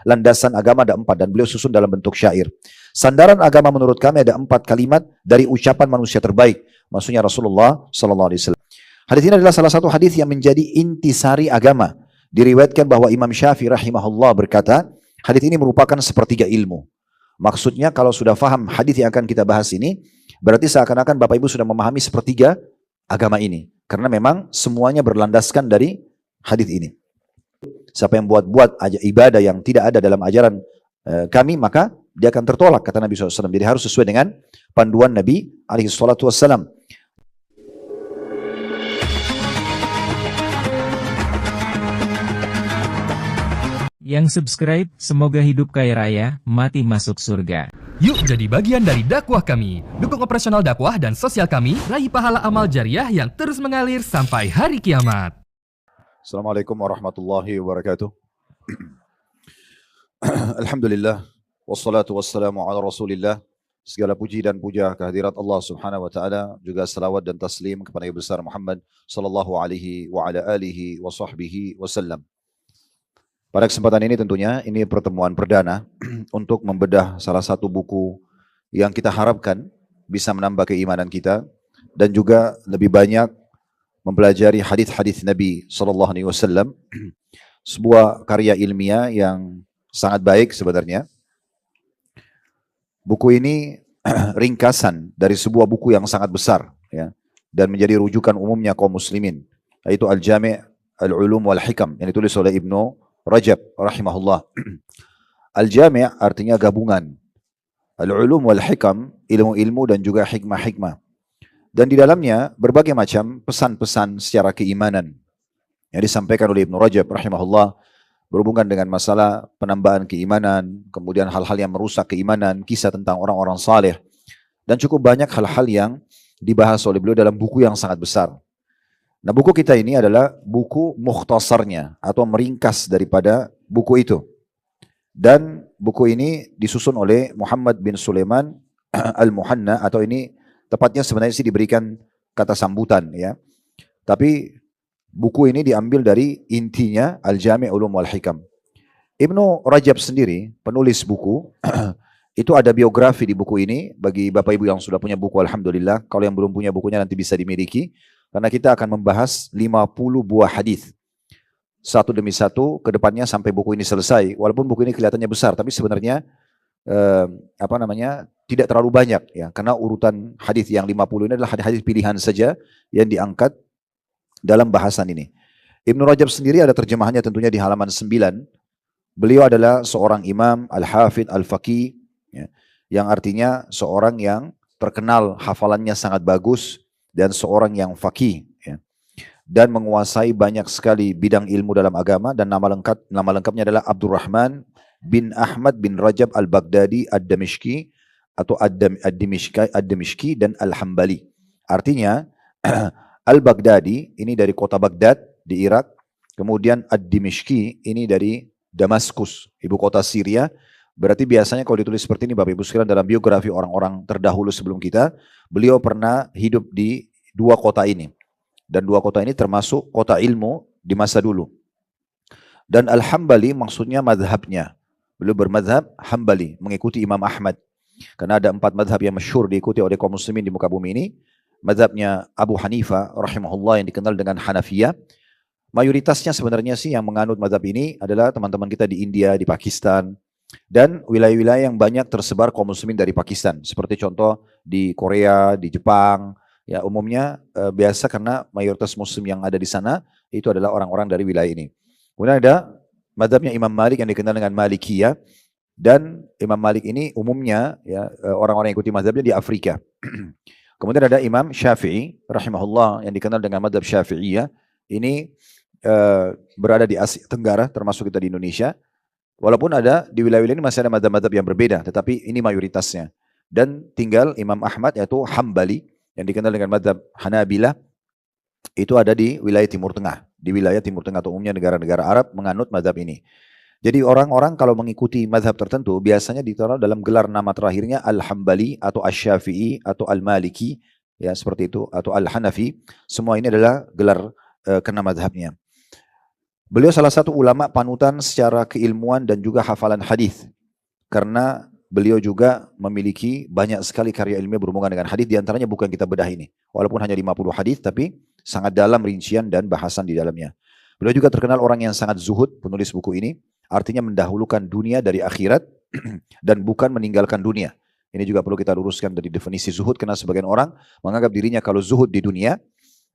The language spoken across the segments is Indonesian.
landasan agama ada 4 dan beliau susun dalam bentuk syair. Sandaran agama menurut kami ada 4 kalimat dari ucapan manusia terbaik. Maksudnya Rasulullah sallallahu alaihi wasallam. Hadis ini adalah salah satu hadis yang menjadi intisari agama. Diriwayatkan bahwa Imam Syafi'i rahimahullah berkata, hadis ini merupakan sepertiga ilmu. Maksudnya kalau sudah faham hadis yang akan kita bahas ini, berarti seakan-akan Bapak Ibu sudah memahami sepertiga agama ini. Karena memang semuanya berlandaskan dari hadis ini. Siapa yang buat ibadah yang tidak ada dalam ajaran kami, maka dia akan tertolak, kata Nabi SAW. Jadi harus sesuai dengan panduan Nabi SAW. Yang subscribe, semoga hidup kaya raya, mati masuk surga. Yuk jadi bagian dari dakwah kami. Dukung operasional dakwah dan sosial kami, raih pahala amal jariah yang terus mengalir sampai hari kiamat. Assalamualaikum warahmatullahi wabarakatuh. Alhamdulillah, wassalatu wassalamu ala rasulillah. Segala puji dan puja kehadirat Allah subhanahu wa ta'ala, juga salawat dan taslim kepada Nabi besar Muhammad sallallahu alaihi wa ala alihi wa sahbihi wasallam. Pada kesempatan ini tentunya ini pertemuan perdana untuk membedah salah satu buku yang kita harapkan bisa menambah keimanan kita dan juga lebih banyak mempelajari hadis-hadis Nabi SAW, sebuah karya ilmiah yang sangat baik sebenarnya. Buku ini ringkasan dari sebuah buku yang sangat besar, ya, dan menjadi rujukan umumnya kaum muslimin, yaitu Al-Jami' Al-Ulum wal Hikam yang ditulis oleh Ibnu Rajab rahimahullah. Al-Jami' artinya gabungan, Al-Ulum wal Hikam ilmu-ilmu dan juga hikmah-hikmah. Dan di dalamnya berbagai macam pesan-pesan secara keimanan yang disampaikan oleh Ibnu Rajab rahimahullah berhubungan dengan masalah penambahan keimanan, kemudian hal-hal yang merusak keimanan, kisah tentang orang-orang saleh, dan cukup banyak hal-hal yang dibahas oleh beliau dalam buku yang sangat besar. Nah, buku kita ini adalah buku mukhtasarnya atau meringkas daripada buku itu. Dan buku ini disusun oleh Muhammad bin Sulaiman Al-Muhanna, atau ini tepatnya sebenarnya sih diberikan kata sambutan, ya. Tapi buku ini diambil dari intinya Al-Jami' Ulum wal Hikam. Ibnu Rajab sendiri, penulis buku, itu ada biografi di buku ini. Bagi Bapak Ibu yang sudah punya buku, alhamdulillah. Kalau yang belum punya bukunya nanti bisa dimiliki. Karena kita akan membahas 50 buah hadis satu demi satu ke depannya sampai buku ini selesai. Walaupun buku ini kelihatannya besar, tapi sebenarnya tidak terlalu banyak, ya. Karena urutan hadis yang 50 ini adalah hadis-hadis pilihan saja yang diangkat dalam bahasan ini. Ibnu Rajab sendiri ada terjemahannya tentunya di halaman 9. Beliau adalah seorang imam al-hafidh al-faqih, ya, yang artinya seorang yang terkenal hafalannya sangat bagus dan seorang yang faqih, ya, dan menguasai banyak sekali bidang ilmu dalam agama. Dan nama lengkapnya adalah Abdurrahman bin Ahmad bin Rajab al-Baghdadi ad-Damishki atau ad-Dimishki dan al-Hambali. Artinya al-Baghdadi ini dari kota Baghdad di Irak, kemudian ad-Dimishki ini dari Damaskus, ibu kota Syria. Berarti biasanya kalau ditulis seperti ini Bapak Ibu sekalian dalam biografi orang-orang terdahulu sebelum kita, beliau pernah hidup di dua kota ini. Dan dua kota ini termasuk kota ilmu di masa dulu. Dan Al-Hambali maksudnya madhabnya. Beliau bermadhab Hambali, mengikuti Imam Ahmad. Karena ada 4 madhab yang masyhur diikuti oleh kaum muslimin di muka bumi ini. Madhabnya Abu Hanifah rahimahullah yang dikenal dengan Hanafiyah. Mayoritasnya sebenarnya sih yang menganut madhab ini adalah teman-teman kita di India, di Pakistan, dan wilayah-wilayah yang banyak tersebar kaum muslimin dari Pakistan. Seperti contoh di Korea, di Jepang, ya umumnya biasa karena mayoritas muslim yang ada di sana itu adalah orang-orang dari wilayah ini. Kemudian ada madhabnya Imam Malik yang dikenal dengan Malikiyah, dan Imam Malik ini umumnya, ya, orang-orang yang ikuti madhabnya di Afrika. Kemudian ada Imam Syafi'i rahimahullah yang dikenal dengan madhab Syafi'iyah. Ini berada di Asia Tenggara, termasuk kita di Indonesia. Walaupun ada di wilayah-wilayah ini masih ada madhab-madhab yang berbeda, tetapi ini mayoritasnya. Dan tinggal Imam Ahmad yaitu Hambali yang dikenal dengan madhab Hanabilah, itu ada di wilayah Timur Tengah. Di wilayah Timur Tengah atau umumnya negara-negara Arab menganut madhab ini. Jadi orang-orang kalau mengikuti madhab tertentu biasanya ditaruh dalam gelar nama terakhirnya Al-Hambali atau Asy-Syafi'i atau Al-Maliki, ya seperti itu, atau Al-Hanafi. Semua ini adalah gelar kena madhabnya. Beliau salah satu ulama panutan secara keilmuan dan juga hafalan hadis. Karena beliau juga memiliki banyak sekali karya ilmiah berhubungan dengan hadis, di antaranya buku yang kita bedah ini. Walaupun hanya 50 hadis, tapi sangat dalam rincian dan bahasan di dalamnya. Beliau juga terkenal orang yang sangat zuhud, penulis buku ini. Artinya mendahulukan dunia dari akhirat dan bukan meninggalkan dunia. Ini juga perlu kita luruskan dari definisi zuhud, karena sebagian orang menganggap dirinya kalau zuhud di dunia,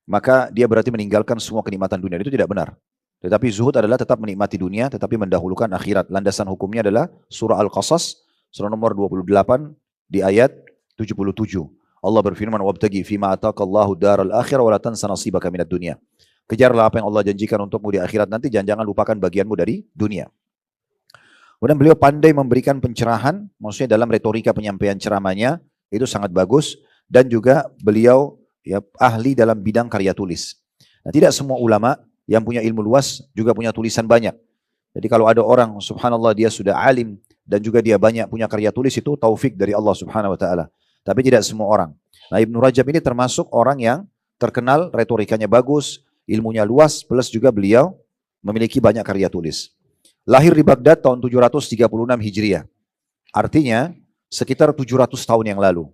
maka dia berarti meninggalkan semua kenikmatan dunia. Itu tidak benar. Tetapi zuhud adalah tetap menikmati dunia, tetapi mendahulukan akhirat. Landasan hukumnya adalah surah Al-Qasas, surah nomor 28 di ayat 77. Allah berfirman, "Wabtagi fima ataqallahu daral akhirah wa la tansa nasibaka minad dunya." Kejarlah apa yang Allah janjikan untukmu di akhirat nanti, jangan lupakan bagianmu dari dunia. Kemudian beliau pandai memberikan pencerahan, maksudnya dalam retorika penyampaian ceramahnya itu sangat bagus, dan juga beliau ya ahli dalam bidang karya tulis. Nah, tidak semua ulama yang punya ilmu luas juga punya tulisan banyak. Jadi kalau ada orang subhanallah dia sudah alim dan juga dia banyak punya karya tulis, itu taufik dari Allah subhanahu wa ta'ala. Tapi tidak semua orang. Nah, Ibnu Rajab ini termasuk orang yang terkenal retorikanya bagus, ilmunya luas, plus juga beliau memiliki banyak karya tulis. Lahir di Baghdad tahun 736 Hijriah. Artinya sekitar 700 tahun yang lalu.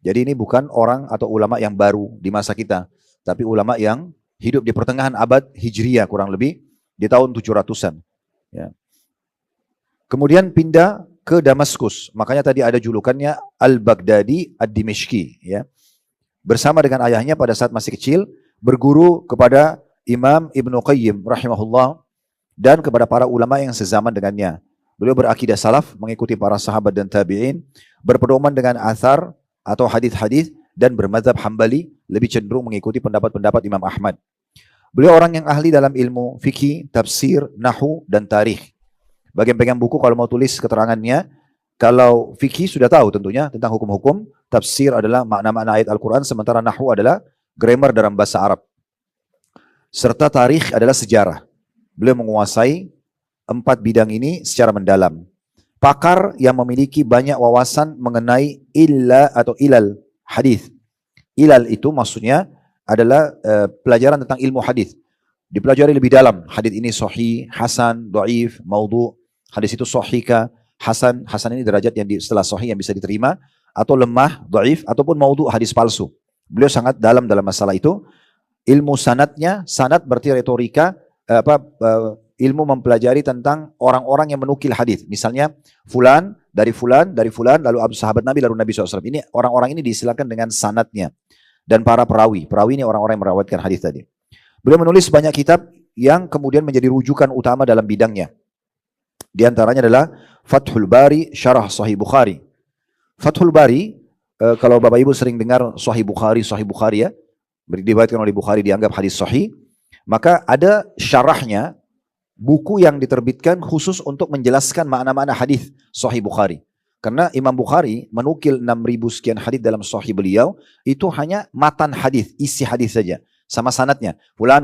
Jadi ini bukan orang atau ulama yang baru di masa kita, tapi ulama yang hidup di pertengahan abad Hijriah kurang lebih di tahun 700-an. Ya. Kemudian pindah ke Damaskus. Makanya tadi ada julukannya Al-Baghdadi Ad-Dimishki. Ya. Bersama dengan ayahnya pada saat masih kecil, berguru kepada Imam Ibnu Qayyim rahimahullah dan kepada para ulama yang sezaman dengannya. Beliau berakidah salaf, mengikuti para sahabat dan tabi'in, berpedoman dengan athar atau hadis-hadis, dan bermadzhab Hambali, lebih cenderung mengikuti pendapat-pendapat Imam Ahmad. Beliau orang yang ahli dalam ilmu fikih, tafsir, nahu, dan tarikh. Bagi yang pegang buku kalau mau tulis keterangannya, kalau fikih sudah tahu tentunya tentang hukum-hukum, tafsir adalah makna-makna ayat Al-Quran, sementara nahu adalah grammar dalam bahasa Arab. Serta tarikh adalah sejarah. Beliau menguasai 4 bidang ini secara mendalam. Pakar yang memiliki banyak wawasan mengenai illa atau ilal hadis. Ilal itu maksudnya adalah pelajaran tentang ilmu hadis. Dipelajari lebih dalam. Hadis ini sahih, hasan, dhaif, maudhu. Hadis itu sahihkah, hasan. Hasan ini derajat yang setelah sahih yang bisa diterima, atau lemah, dhaif, ataupun maudhu, hadis palsu. Beliau sangat dalam masalah itu. Ilmu sanadnya, sanad berarti retorika, ilmu mempelajari tentang orang-orang yang menukil hadis. Misalnya fulan, dari fulan, lalu sahabat Nabi, lalu Nabi SAW. Ini orang-orang ini disilakan dengan sanadnya. Dan para perawi. Perawi ini orang-orang yang merawatkan hadis tadi. Beliau menulis banyak kitab yang kemudian menjadi rujukan utama dalam bidangnya. Di antaranya adalah Fathul Bari, Syarah Sahih Bukhari. Fathul Bari, kalau Bapak Ibu sering dengar Sahih Bukhari ya, diriwayatkan oleh Bukhari dianggap hadis sahih, maka ada syarahnya, buku yang diterbitkan khusus untuk menjelaskan makna-makna hadis Sahih Bukhari. Karena Imam Bukhari menukil 6.000 sekian hadis dalam Sahih beliau, itu hanya matan hadis, isi hadis saja, sama sanadnya. Fulan,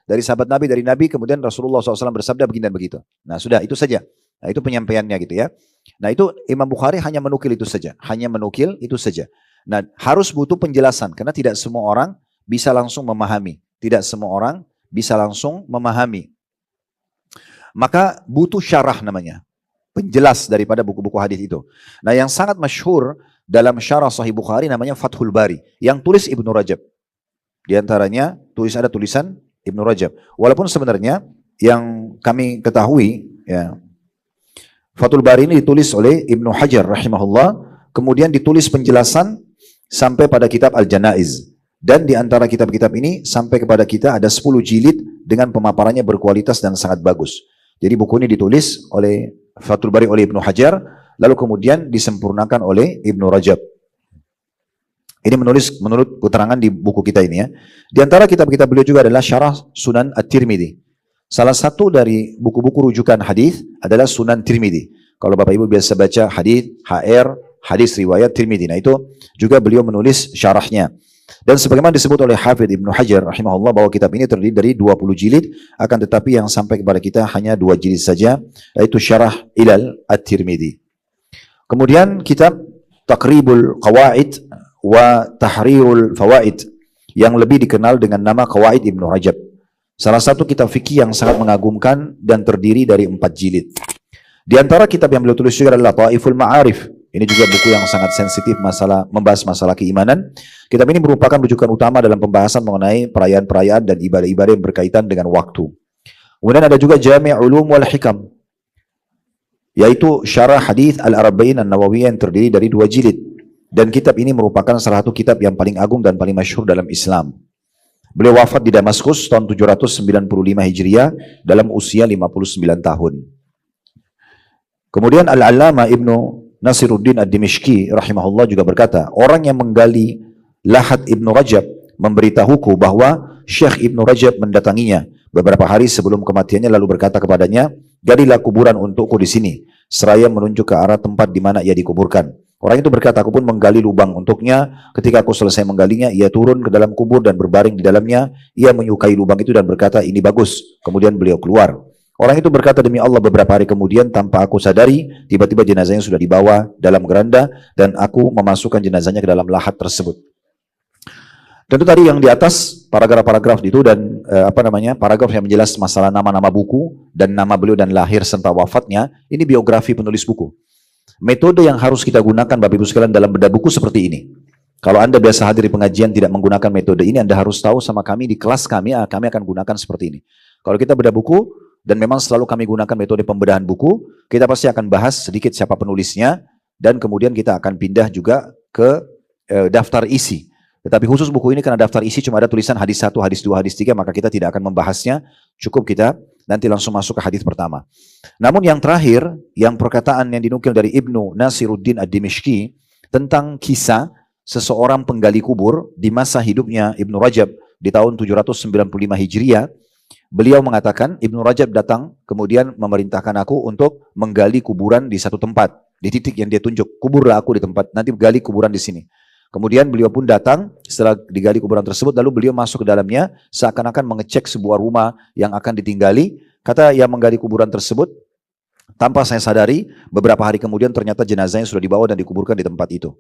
dari sahabat Nabi, dari Nabi, kemudian Rasulullah SAW bersabda begini dan begitu. Nah sudah, itu saja. Nah itu penyampaiannya gitu ya. Nah itu Imam Bukhari hanya menukil itu saja. Nah harus butuh penjelasan, karena tidak semua orang bisa langsung memahami. Maka butuh syarah namanya. Penjelas daripada buku-buku hadis itu. Nah yang sangat masyhur dalam syarah Sahih Bukhari namanya Fathul Bari. Yang tulis Ibnu Rajab. Di antaranya ada tulisan Ibnu Rajab. Walaupun sebenarnya yang kami ketahui, ya, Fathul Bari ini ditulis oleh Ibnu Hajar rahimahullah. Kemudian ditulis penjelasan sampai pada kitab Al-Janaiz. Dan di antara kitab-kitab ini sampai kepada kita ada 10 jilid dengan pemaparannya berkualitas dan sangat bagus. Jadi buku ini ditulis oleh Fathul Bari oleh Ibnu Hajar, lalu kemudian disempurnakan oleh Ibnu Rajab. Ini menulis menurut keterangan di buku kita ini ya. Di antara kitab-kitab beliau juga adalah Syarah Sunan At-Tirmidzi. Salah satu dari buku-buku rujukan hadis adalah Sunan Tirmidzi. Kalau Bapak Ibu biasa baca hadis HR, hadis riwayat Tirmidzi. Nah itu juga beliau menulis syarahnya. Dan sebagaimana disebut oleh Hafidz Ibnu Hajar rahimahullah bahwa kitab ini terdiri dari 20 jilid, akan tetapi yang sampai kepada kita hanya 2 jilid saja, yaitu Syarah Ilal At-Tirmidzi. Kemudian kitab Taqribul Qawaid wa Tahrirul Fawaid yang lebih dikenal dengan nama Qawaid Ibnu Rajab. Salah satu kitab fikih yang sangat mengagumkan dan terdiri dari 4 jilid. Di antara kitab yang beliau tulis juga adalah Taiful Ma'arif. Ini juga buku yang sangat sensitif membahas masalah keimanan. Kitab ini merupakan rujukan utama dalam pembahasan mengenai perayaan-perayaan dan ibadah-ibadah yang berkaitan dengan waktu. Kemudian ada juga Jami' Ulum wal Hikam, yaitu syarah hadis Al-Arba'in An-Nawawiyah yang terdiri dari 2 jilid. Dan kitab ini merupakan salah satu kitab yang paling agung dan paling masyhur dalam Islam. Beliau wafat di Damaskus tahun 795 Hijriah dalam usia 59 tahun. Kemudian Al-Allamah Ibnu Nasiruddin Ad-Dimishqi rahimahullah juga berkata, orang yang menggali lahat Ibnu Rajab memberitahuku bahwa Syekh Ibnu Rajab mendatanginya beberapa hari sebelum kematiannya lalu berkata kepadanya, galilah kuburan untukku di sini, seraya menunjuk ke arah tempat di mana ia dikuburkan. Orang itu berkata, aku pun menggali lubang untuknya. Ketika aku selesai menggalinya, ia turun ke dalam kubur dan berbaring di dalamnya. Ia menyukai lubang itu dan berkata, ini bagus. Kemudian beliau keluar. Orang itu berkata, demi Allah, beberapa hari kemudian tanpa aku sadari, tiba-tiba jenazahnya sudah dibawa dalam geranda dan aku memasukkan jenazahnya ke dalam lahat tersebut. Tentu tadi yang di atas paragraf-paragraf itu dan paragraf yang menjelaskan masalah nama-nama buku dan nama beliau dan lahir serta wafatnya, ini biografi penulis buku. Metode yang harus kita gunakan Bapak Ibu sekalian dalam bedah buku seperti ini. Kalau Anda biasa hadir di pengajian tidak menggunakan metode ini, Anda harus tahu sama kami di kelas kami akan gunakan seperti ini. Kalau kita bedah buku, dan memang selalu kami gunakan metode pembedahan buku, kita pasti akan bahas sedikit siapa penulisnya, dan kemudian kita akan pindah juga ke daftar isi. Tetapi khusus buku ini karena daftar isi cuma ada tulisan hadis 1, hadis 2, hadis 3, maka kita tidak akan membahasnya. Cukup kita nanti langsung masuk ke hadis pertama. Namun yang terakhir, yang perkataan yang dinukil dari Ibnu Nasiruddin Ad-Dimishqi tentang kisah seseorang penggali kubur di masa hidupnya Ibnu Rajab di tahun 795 Hijriah. Beliau mengatakan, Ibnu Rajab datang kemudian memerintahkan aku untuk menggali kuburan di satu tempat, di titik yang dia tunjuk. Kuburlah aku di tempat, nanti gali kuburan di sini. Kemudian beliau pun datang setelah digali kuburan tersebut, lalu beliau masuk ke dalamnya seakan-akan mengecek sebuah rumah yang akan ditinggali. Kata yang menggali kuburan tersebut, tanpa saya sadari, beberapa hari kemudian ternyata jenazahnya sudah dibawa dan dikuburkan di tempat itu.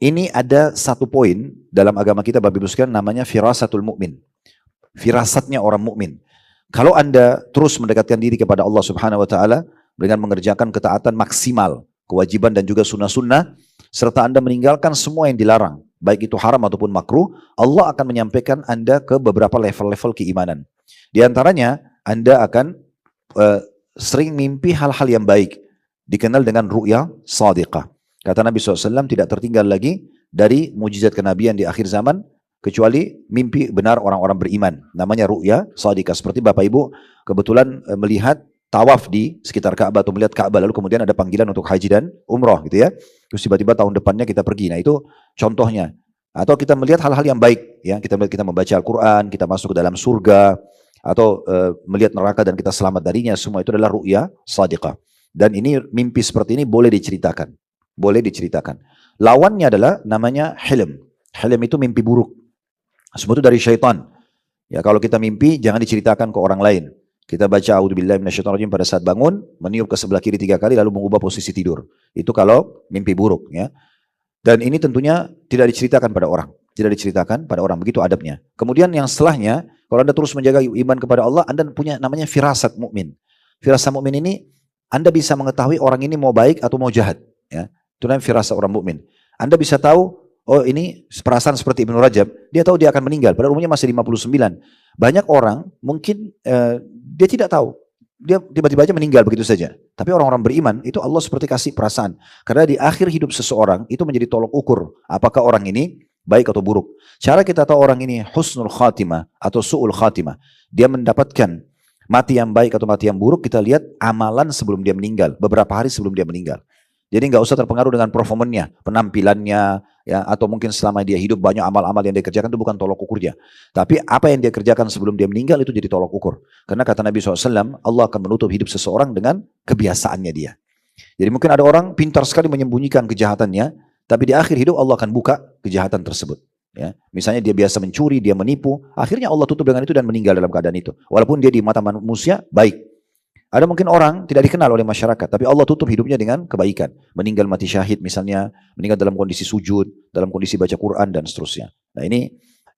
Ini ada satu poin dalam agama kita Bapak Ibu sekalian namanya firasatul mukmin. Firasatnya orang mukmin. Kalau Anda terus mendekatkan diri kepada Allah Subhanahu wa taala dengan mengerjakan ketaatan maksimal, kewajiban dan juga sunnah-sunnah, serta Anda meninggalkan semua yang dilarang, baik itu haram ataupun makruh, Allah akan menyampaikan Anda ke beberapa level-level keimanan. Di antaranya, Anda akan sering mimpi hal-hal yang baik, dikenal dengan ru'ya shadiqah. Kata Nabi SAW, tidak tertinggal lagi dari mujizat kenabian di akhir zaman, kecuali mimpi benar orang-orang beriman. Namanya ru'ya shadiqah. Seperti Bapak Ibu kebetulan melihat tawaf di sekitar Ka'bah atau melihat Ka'bah, lalu kemudian ada panggilan untuk haji dan umroh gitu ya. Terus tiba-tiba tahun depannya kita pergi. Nah itu contohnya. Atau kita melihat hal-hal yang baik, ya. Kita membaca Al-Quran, kita masuk ke dalam surga, atau melihat neraka dan kita selamat darinya. Semua itu adalah ru'ya shadiqah. Dan ini mimpi seperti ini boleh diceritakan. Boleh diceritakan. Lawannya adalah namanya hilm. Hilm itu mimpi buruk. Semua itu dari syaitan. Ya kalau kita mimpi jangan diceritakan ke orang lain. Kita baca a'udzubillahi minasyaitonirrajim pada saat bangun, meniup ke sebelah kiri 3 kali lalu mengubah posisi tidur. Itu kalau mimpi buruk ya. Dan ini tentunya tidak diceritakan pada orang. Tidak diceritakan pada orang, begitu adabnya. Kemudian yang setelahnya, kalau Anda terus menjaga iman kepada Allah, Anda punya namanya firasat mukmin. Firasat mukmin ini Anda bisa mengetahui orang ini mau baik atau mau jahat, ya. Itu namanya firasat orang mukmin. Anda bisa tahu, oh ini perasaan seperti Ibnu Rajab, dia tahu dia akan meninggal, padahal umurnya masih 59. Banyak orang mungkin dia tidak tahu, dia tiba-tiba aja meninggal begitu saja. Tapi orang-orang beriman itu Allah seperti kasih perasaan. Karena di akhir hidup seseorang itu menjadi tolok ukur apakah orang ini baik atau buruk. Cara kita tahu orang ini husnul khatimah atau su'ul khatimah, dia mendapatkan mati yang baik atau mati yang buruk, kita lihat amalan sebelum dia meninggal, beberapa hari sebelum dia meninggal. Jadi nggak usah terpengaruh dengan performanya, penampilannya, ya, atau mungkin selama dia hidup banyak amal-amal yang dia kerjakan itu bukan tolok ukurnya. Tapi apa yang dia kerjakan sebelum dia meninggal itu jadi tolok ukur. Karena kata Nabi SAW, Allah akan menutup hidup seseorang dengan kebiasaannya dia. Jadi mungkin ada orang pintar sekali menyembunyikan kejahatannya, tapi di akhir hidup Allah akan buka kejahatan tersebut. Ya, misalnya dia biasa mencuri, dia menipu, akhirnya Allah tutup dengan itu dan meninggal dalam keadaan itu. Walaupun dia di mata manusia baik. Ada mungkin orang tidak dikenal oleh masyarakat, tapi Allah tutup hidupnya dengan kebaikan. Meninggal mati syahid misalnya, meninggal dalam kondisi sujud, dalam kondisi baca Quran dan seterusnya. Nah ini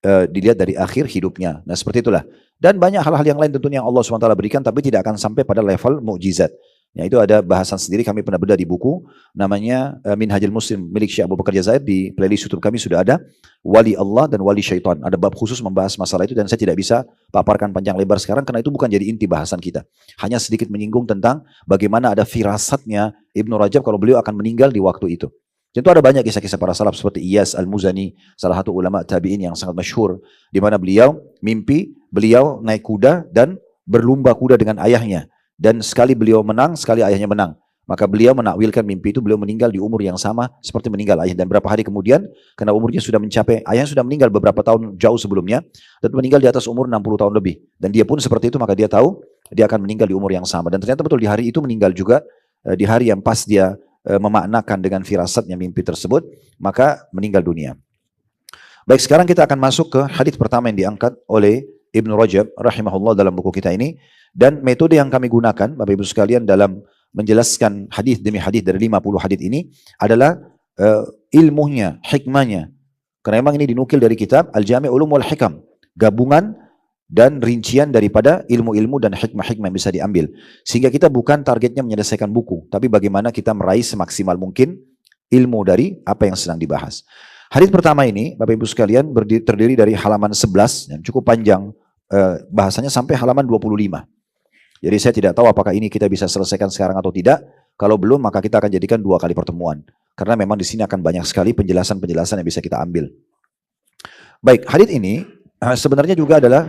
dilihat dari akhir hidupnya. Nah seperti itulah. Dan banyak hal-hal yang lain tentunya yang Allah SWT berikan, tapi tidak akan sampai pada level mukjizat. Ya, itu ada bahasan sendiri, kami pernah bedah di buku namanya Minhajul Muslim milik Syekh Abu Bakar Jazair. Di playlist YouTube kami sudah ada wali Allah dan wali syaitan. Ada bab khusus membahas masalah itu dan saya tidak bisa paparkan panjang lebar sekarang karena itu bukan jadi inti bahasan kita. Hanya sedikit menyinggung tentang bagaimana ada firasatnya Ibnu Rajab kalau beliau akan meninggal di waktu itu. Tentu ada banyak kisah-kisah para salaf seperti Iyas Al-Muzani, salah satu ulama tabi'in yang sangat masyhur, di mana beliau mimpi beliau naik kuda dan berlumba kuda dengan ayahnya. Dan sekali beliau menang, sekali ayahnya menang. Maka beliau menakwilkan mimpi itu, beliau meninggal di umur yang sama seperti meninggal ayah. Dan berapa hari kemudian, karena umurnya sudah mencapai, ayahnya sudah meninggal beberapa tahun jauh sebelumnya, dan meninggal di atas umur 60 tahun lebih. Dan dia pun seperti itu, maka dia tahu dia akan meninggal di umur yang sama. Dan ternyata betul di hari itu meninggal juga, di hari yang pas dia memaknakan dengan firasatnya mimpi tersebut, maka meninggal dunia. Baik, sekarang kita akan masuk ke hadis pertama yang diangkat oleh Ibnu Rajab rahimahullah dalam buku kita ini. Dan metode yang kami gunakan, Bapak Ibu sekalian, dalam menjelaskan hadis demi hadis dari 50 hadis ini adalah ilmunya, hikmahnya. Karena memang ini dinukil dari kitab Al-Jami' Ulum wal Hikam, gabungan dan rincian daripada ilmu-ilmu dan hikmah-hikmah yang bisa diambil. Sehingga kita bukan targetnya menyelesaikan buku, tapi bagaimana kita meraih semaksimal mungkin ilmu dari apa yang sedang dibahas. Hadis pertama ini, Bapak Ibu sekalian, terdiri dari halaman 11 yang cukup panjang, bahasanya sampai halaman 25. Jadi saya tidak tahu apakah ini kita bisa selesaikan sekarang atau tidak. Kalau belum, maka kita akan jadikan 2 kali pertemuan. Karena memang di sini akan banyak sekali penjelasan-penjelasan yang bisa kita ambil. Baik, hadis ini sebenarnya juga adalah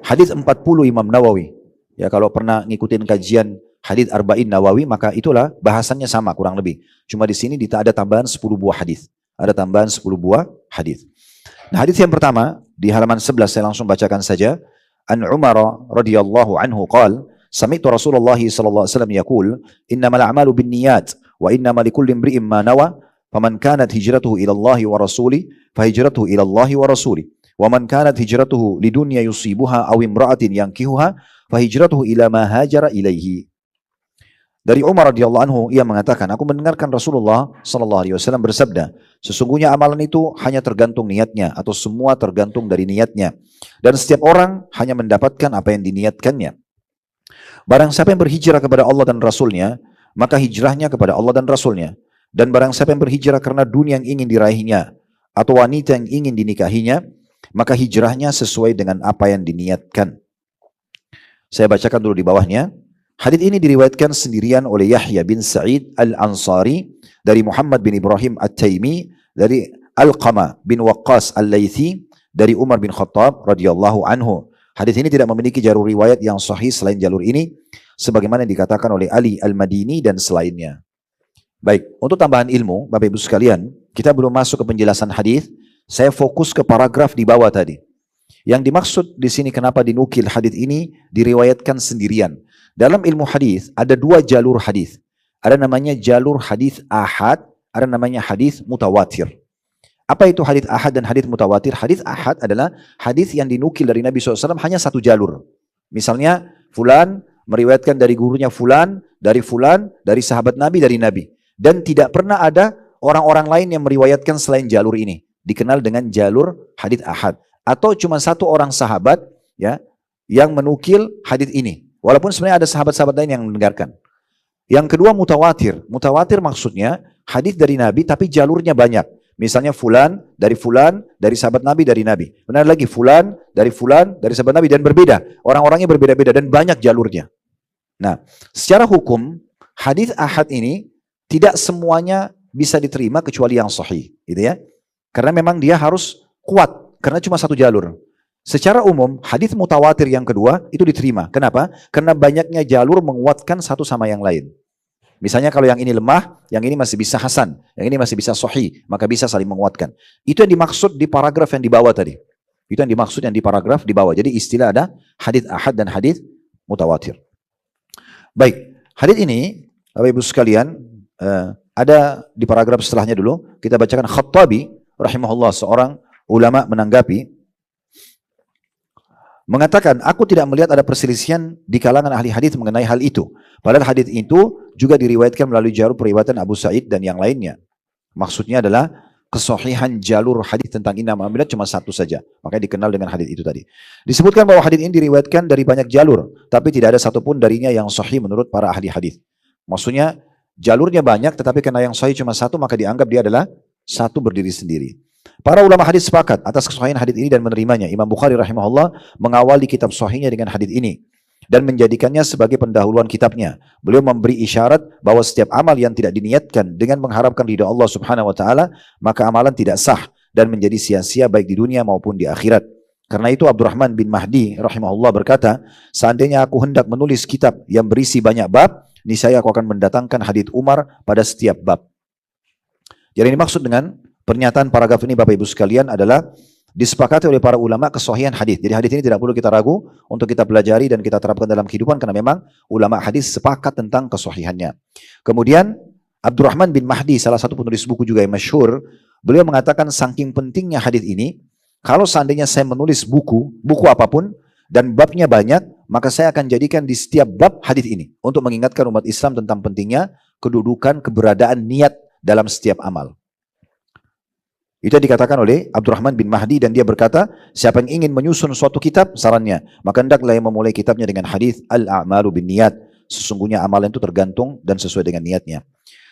hadis 40 Imam Nawawi. Ya, kalau pernah ngikutin kajian hadis Arba'in Nawawi, maka itulah bahasannya sama kurang lebih. Cuma di sini ada tambahan 10 buah hadis. Ada tambahan 10 buah hadis. Nah, hadis yang pertama di halaman 11 saya langsung bacakan saja. An Umar radhiyallahu anhu qala sami'tu Rasulullah sallallahu alaihi wasallam yaqul innamal a'malu binniyat wa innamal likulli imri'in ma nawa faman kanat hijratuhu ila Allah wa rasuli fahijratuhu ila Allah wa rasuli wa man kanat hijratuhu lidunya yusibuha aw imra'atin yankihuha fahijratuhu ila ma hajara ilaihi. Dari Umar radhiyallahu anhu ia mengatakan, aku mendengarkan Rasulullah sallallahu alaihi wasallam bersabda, sesungguhnya amalan itu hanya tergantung niatnya atau semua tergantung dari niatnya dan setiap orang hanya mendapatkan apa yang diniatkannya. Barang siapa yang berhijrah kepada Allah dan Rasulnya, maka hijrahnya kepada Allah dan Rasulnya. Dan barang siapa yang berhijrah karena dunia yang ingin diraihnya atau wanita yang ingin dinikahinya, maka hijrahnya sesuai dengan apa yang diniatkan. Saya bacakan dulu di bawahnya. Hadits ini diriwayatkan sendirian oleh Yahya bin Sa'id Al-Ansari dari Muhammad bin Ibrahim At-Taimi dari Alqamah bin Waqqas Al-Laythi dari Umar bin Khattab radhiyallahu anhu. Hadis ini tidak memiliki jalur riwayat yang sahih selain jalur ini, sebagaimana yang dikatakan oleh Ali Al-Madini dan selainnya. Baik, untuk tambahan ilmu, Bapak Ibu sekalian, kita belum masuk ke penjelasan hadis. Saya fokus ke paragraf di bawah tadi. Yang dimaksud di sini kenapa dinukil hadis ini diriwayatkan sendirian. Dalam ilmu hadis ada 2 jalur hadis. Ada namanya jalur hadis ahad, ada namanya hadis mutawatir. Apa itu hadis ahad dan hadis mutawatir? Hadis ahad adalah hadis yang dinukil dari Nabi SAW hanya 1 jalur. Misalnya, fulan meriwayatkan dari gurunya fulan, dari sahabat Nabi, dari Nabi. Dan tidak pernah ada orang-orang lain yang meriwayatkan selain jalur ini. Dikenal dengan jalur hadis ahad. Atau cuma 1 orang sahabat ya yang menukil hadis ini. Walaupun sebenarnya ada sahabat-sahabat lain yang mendengarkan. Yang kedua mutawatir. Mutawatir maksudnya hadis dari Nabi tapi jalurnya banyak. Misalnya fulan, dari sahabat Nabi, dari Nabi. Benar lagi fulan, dari sahabat Nabi dan berbeda. Orang-orangnya berbeda-beda dan banyak jalurnya. Nah, secara hukum hadis ahad ini tidak semuanya bisa diterima kecuali yang sahih, gitu ya. Karena memang dia harus kuat karena cuma 1 jalur. Secara umum, hadis mutawatir yang kedua itu diterima. Kenapa? Karena banyaknya jalur menguatkan satu sama yang lain. Misalnya kalau yang ini lemah, yang ini masih bisa hasan, yang ini masih bisa sahih, maka bisa saling menguatkan. Itu yang dimaksud di paragraf yang di bawah tadi. Itu yang dimaksud yang di paragraf di bawah. Jadi istilah ada hadis ahad dan hadis mutawatir. Baik, hadis ini, Bapak Ibu sekalian, ada di paragraf setelahnya dulu. Kita bacakan Khattabi, rahimahullah, seorang ulama menanggapi. Mengatakan, aku tidak melihat ada perselisihan di kalangan ahli hadis mengenai hal itu. Padahal hadis itu juga diriwayatkan melalui jalur periwayatan Abu Sa'id dan yang lainnya. Maksudnya adalah kesohihan jalur hadis tentang inna ma'amilat cuma satu saja. Makanya dikenal dengan hadis itu tadi. Disebutkan bahwa hadis ini diriwayatkan dari banyak jalur, tapi tidak ada satupun darinya yang sahih menurut para ahli hadis. Maksudnya jalurnya banyak, tetapi karena yang sahih cuma satu, maka dianggap dia adalah satu berdiri sendiri. Para ulama hadis sepakat atas kesahihan hadis ini dan menerimanya. Imam Bukhari rahimahullah mengawali kitab sahihnya dengan hadis ini dan menjadikannya sebagai pendahuluan kitabnya. Beliau memberi isyarat bahwa setiap amal yang tidak diniatkan dengan mengharapkan ridha Allah Subhanahu wa taala, maka amalan tidak sah dan menjadi sia-sia baik di dunia maupun di akhirat. Karena itu Abdurrahman bin Mahdi rahimahullah berkata, seandainya aku hendak menulis kitab yang berisi banyak bab, niscaya aku akan mendatangkan hadits Umar pada setiap bab. Jadi ini maksud dengan pernyataan paragraf ini Bapak Ibu sekalian adalah disepakati oleh para ulama kesahihan hadis. Jadi hadis ini tidak perlu kita ragu untuk kita pelajari dan kita terapkan dalam kehidupan karena memang ulama hadis sepakat tentang kesahihannya. Kemudian Abdurrahman bin Mahdi, salah satu penulis buku juga yang masyhur, beliau mengatakan saking pentingnya hadis ini, kalau seandainya saya menulis buku apapun dan babnya banyak, maka saya akan jadikan di setiap bab hadis ini untuk mengingatkan umat Islam tentang pentingnya kedudukan keberadaan niat dalam setiap amal. Itu yang dikatakan oleh Abdurrahman bin Mahdi dan dia berkata, siapa yang ingin menyusun suatu kitab, sarannya, maka hendaklah yang memulai kitabnya dengan hadis al-a'malu bin niyat. Sesungguhnya amalan itu tergantung dan sesuai dengan niatnya.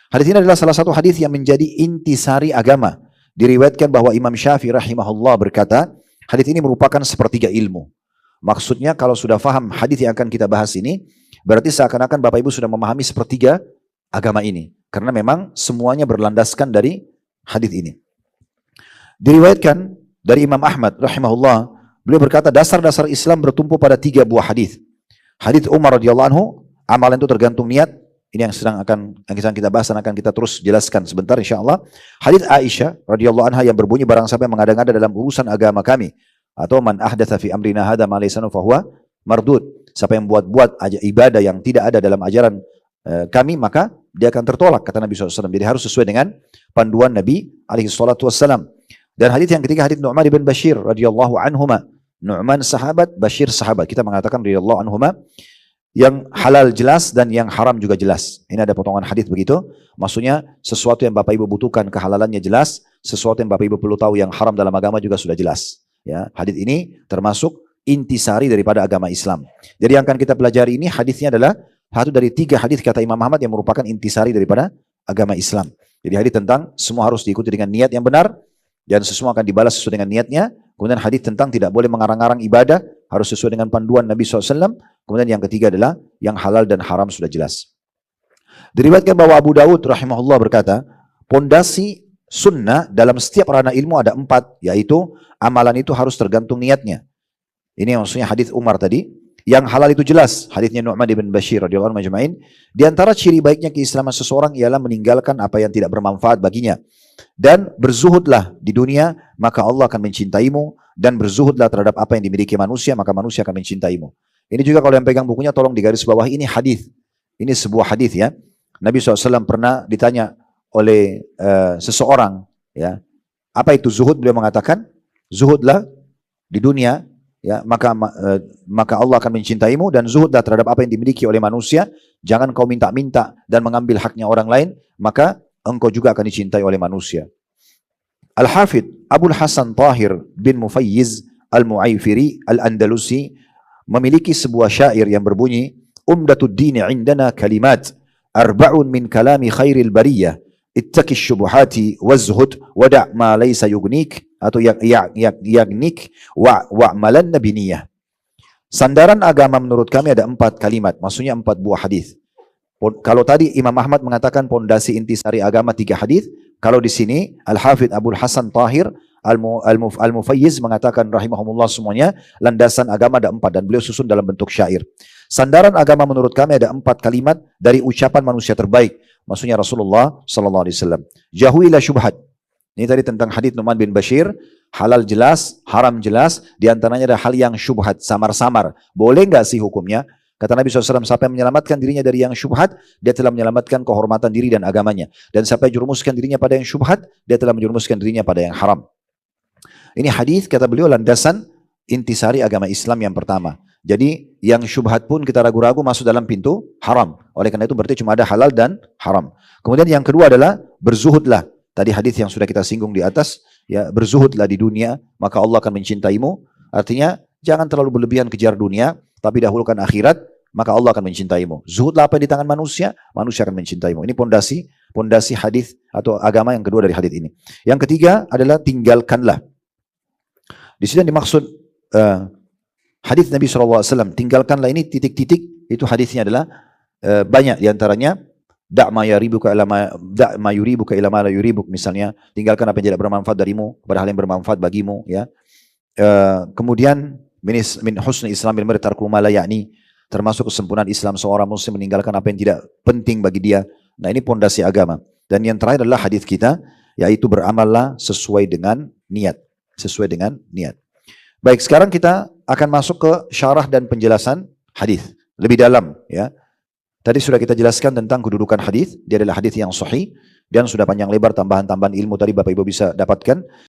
Hadis ini adalah salah satu hadis yang menjadi intisari agama. Diriwayatkan bahwa Imam Syafi'i rahimahullah berkata, hadis ini merupakan sepertiga ilmu. Maksudnya kalau sudah faham hadis yang akan kita bahas ini, berarti seakan-akan Bapak Ibu sudah memahami sepertiga agama ini. Karena memang semuanya berlandaskan dari hadis ini. Diriwayatkan dari Imam Ahmad rahimahullah, beliau berkata dasar-dasar Islam bertumpu pada 3 buah hadis. Hadis Umar radhiyallahu anhu, amalan itu tergantung niat. Ini yang sedang kita bahas dan akan kita terus jelaskan sebentar insyaallah. Hadis Aisyah radhiyallahu anha yang berbunyi barang siapa yang mengada-ngada dalam urusan agama kami atau man ahdatsa fi amrina hadza ma laysa fa huwa mardud. Siapa yang buat ibadah yang tidak ada dalam ajaran kami, maka dia akan tertolak, kata Nabi SAW. Jadi harus sesuai dengan panduan Nabi alaihi salatu wassalam. Dan hadis yang ketiga hadis Nu'man bin Bashir radhiyallahu anhuma. Nu'man sahabat, Bashir sahabat. Kita mengatakan radhiyallahu anhuma, yang halal jelas dan yang haram juga jelas. Ini ada potongan hadis begitu. Maksudnya sesuatu yang Bapak Ibu butuhkan kehalalannya jelas, sesuatu yang Bapak Ibu perlu tahu yang haram dalam agama juga sudah jelas. Ya, hadis ini termasuk intisari daripada agama Islam. Jadi yang akan kita pelajari ini hadisnya adalah satu dari 3 hadis kata Imam Ahmad yang merupakan intisari daripada agama Islam. Jadi hadis tentang semua harus diikuti dengan niat yang benar dan semua akan dibalas sesuai dengan niatnya. Kemudian hadis tentang tidak boleh mengarang-arang ibadah, harus sesuai dengan panduan Nabi SAW. Kemudian yang ketiga adalah yang halal dan haram sudah jelas. Diriwayatkan bahwa Abu Dawud rahimahullah berkata, pondasi sunnah dalam setiap ranah ilmu ada 4, yaitu amalan itu harus tergantung niatnya. Ini maksudnya hadis Umar tadi. Yang halal itu jelas, hadisnya Nu'man bin Bashir radhiyallahu anhu majma'in. Di antara ciri baiknya keislaman seseorang ialah meninggalkan apa yang tidak bermanfaat baginya. Dan berzuhudlah di dunia, maka Allah akan mencintaimu. Dan berzuhudlah terhadap apa yang dimiliki manusia, maka manusia akan mencintaimu. Ini juga kalau yang pegang bukunya tolong digaris bawah, ini hadis. Ini sebuah hadis ya. Nabi SAW pernah ditanya oleh seseorang, ya, apa itu zuhud? Beliau mengatakan, zuhudlah di dunia, ya, maka Allah akan mencintaimu, dan zuhudlah terhadap apa yang dimiliki oleh manusia. Jangan kau minta-minta dan mengambil haknya orang lain, maka engkau juga akan dicintai oleh manusia. Al-Hafidh Abul Hasan Tahir bin Mufayyiz Al-Mu'aifiri Al-Andalusi memiliki sebuah syair yang berbunyi, Umdatud dini indana kalimat, arba'un min kalami khairil bariyah, ittaqi syubuhati wazhud wada' ma laysa yugnik, atau yagnik wa'malanna biniyah. Sandaran agama menurut kami ada 4 kalimat, maksudnya 4 buah hadis. Kalau tadi Imam Ahmad mengatakan pondasi intisari agama 3 hadis, kalau di sini Al-Hafidh Abul Hasan Tahir Al-Mufayyiz mengatakan rahimahumullah semuanya landasan agama ada 4 dan beliau susun dalam bentuk syair. Sandaran agama menurut kami ada 4 kalimat dari ucapan manusia terbaik, maksudnya Rasulullah sallallahu alaihi wasallam. Jauhilah syubhat. Ini tadi tentang hadis Nu'man bin Bashir, halal jelas, haram jelas, di antaranya ada hal yang syubhat, samar-samar. Boleh enggak sih hukumnya? Kata Nabi SAW, siapa yang menyelamatkan dirinya dari yang syubhat, dia telah menyelamatkan kehormatan diri dan agamanya. Dan siapa yang jurumuskan dirinya pada yang syubhat, dia telah menjurumuskan dirinya pada yang haram. Ini hadis kata beliau landasan intisari agama Islam yang pertama. Jadi yang syubhat pun kita ragu-ragu masuk dalam pintu haram. Oleh karena itu berarti cuma ada halal dan haram. Kemudian yang kedua adalah berzuhudlah. Tadi hadis yang sudah kita singgung di atas, ya berzuhudlah di dunia, maka Allah akan mencintaimu. Artinya jangan terlalu berlebihan kejar dunia, tapi dahulukan akhirat, maka Allah akan mencintaimu. Zuhudlah apa yang di tangan manusia, manusia akan mencintaimu. Ini pondasi hadis atau agama yang kedua dari hadis ini. Yang ketiga adalah tinggalkanlah. Di sini dimaksud hadis Nabi SAW, tinggalkanlah ini titik-titik, itu hadisnya adalah banyak diantaranya. Da' ma yuribuka ila ma la yuribuk, misalnya tinggalkan apa yang tidak bermanfaat darimu kepada hal yang bermanfaat bagimu, ya. Kemudian min husni islamil mar'i tarku ma la ya'ni, termasuk kesempurnaan Islam seorang muslim meninggalkan apa yang tidak penting bagi dia. Nah, ini pondasi agama. Dan yang terakhir adalah hadis kita, yaitu beramallah sesuai dengan niat, sesuai dengan niat. Baik, sekarang kita akan masuk ke syarah dan penjelasan hadis lebih dalam, ya. Tadi sudah kita jelaskan tentang kedudukan hadis, dia adalah hadis yang sahih dan sudah panjang lebar tambahan-tambahan ilmu tadi Bapak Ibu bisa dapatkan.